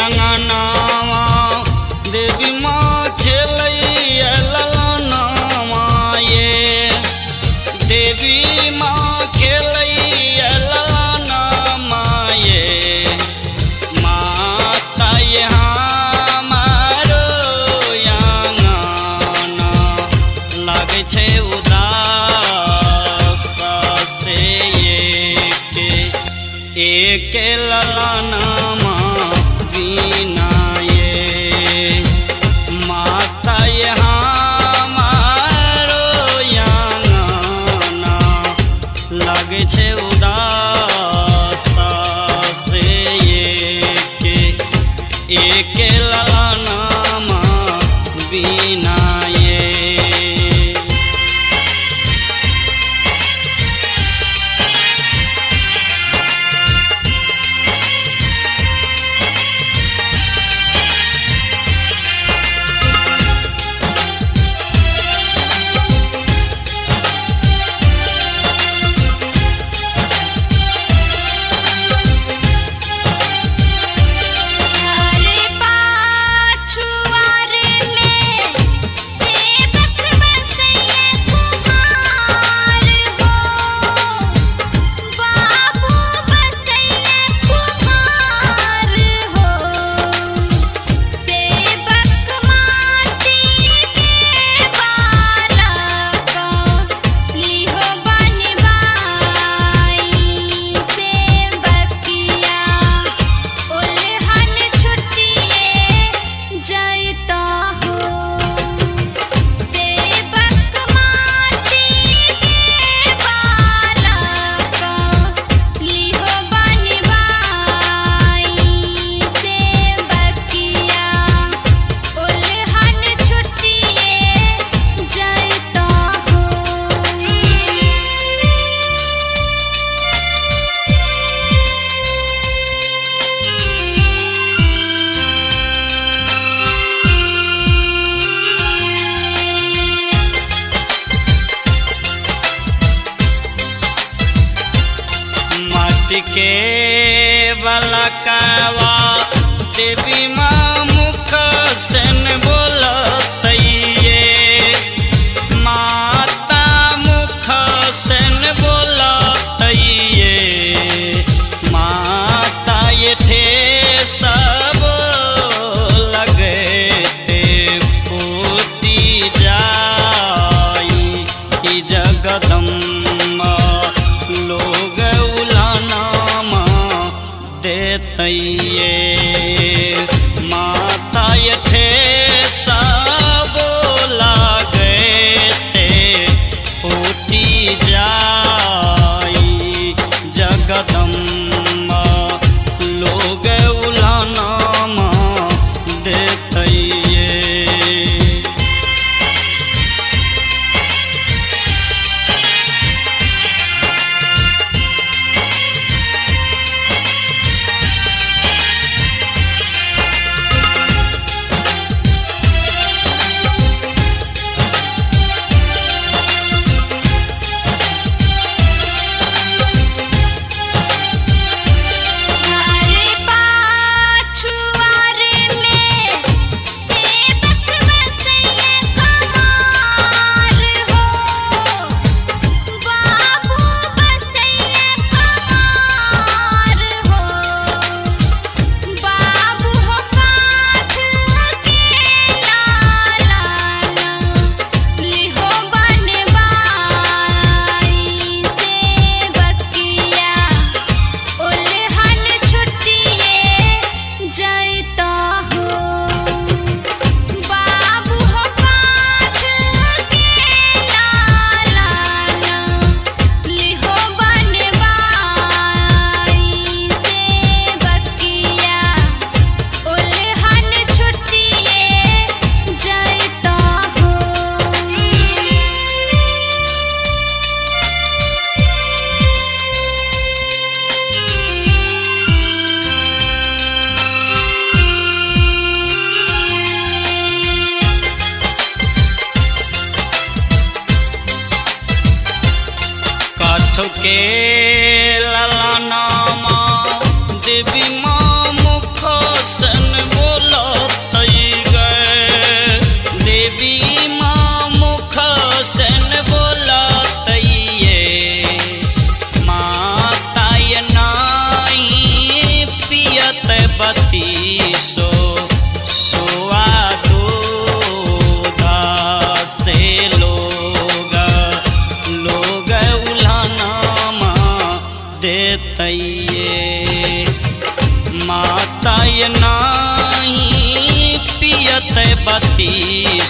अंगनावा देवी माँ खेलैया ललनावा ये देवी माँ खेलैया ललनावा ये माता ये हमारो अंगना लागे छे उदास से एक ललनामा बिना ये माता ये हमारो अंगना लागे छे उदास से एक ललनामा बिना ये। के बलकावा देवी माँ मुख सन बोलतैये माता मुख सन बोलतैये माता ये थे सब लगते फूटी जाई जगदम्बा लोग देतैये माता ये थे सब लागते फूटी जाई जगदम्बा लोग उलानामा देतैये। के ललनामा देवी माँ मुख सन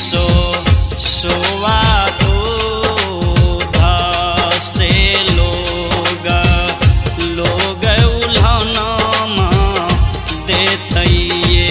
सोवा दूध से लोग उल्हनमा देतइये।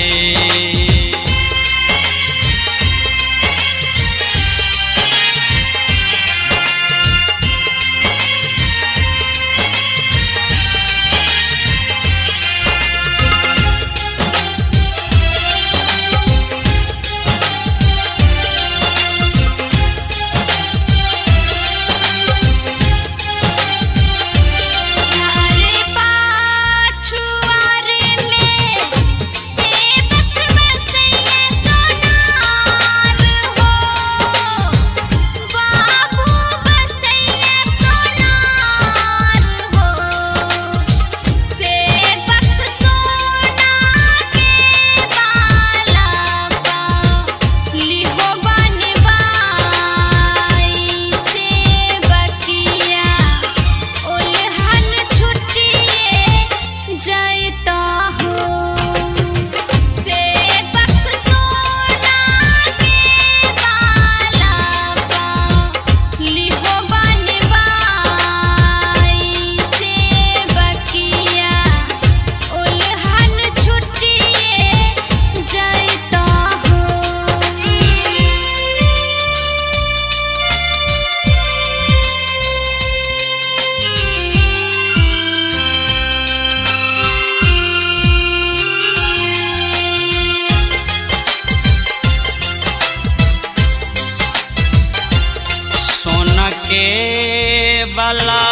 के बाला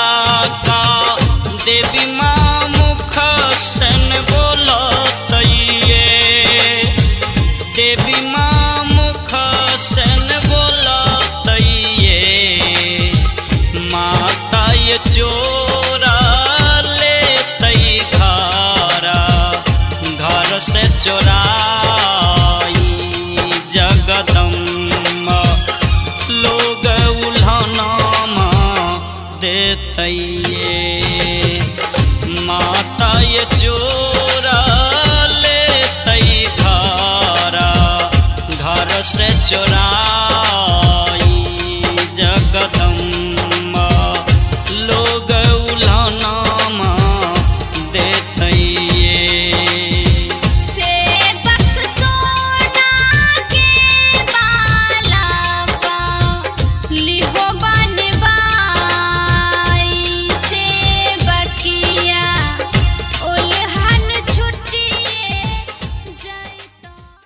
का देवी माँ मुख सन बोलतइये। देवी माँ मुख सन बोलतइये। माता ये चोरा लेतई घर से चोराई जगदम्बा लोग उल्हनमा देतइये। माता ये चोरा लेतई घर से चोरा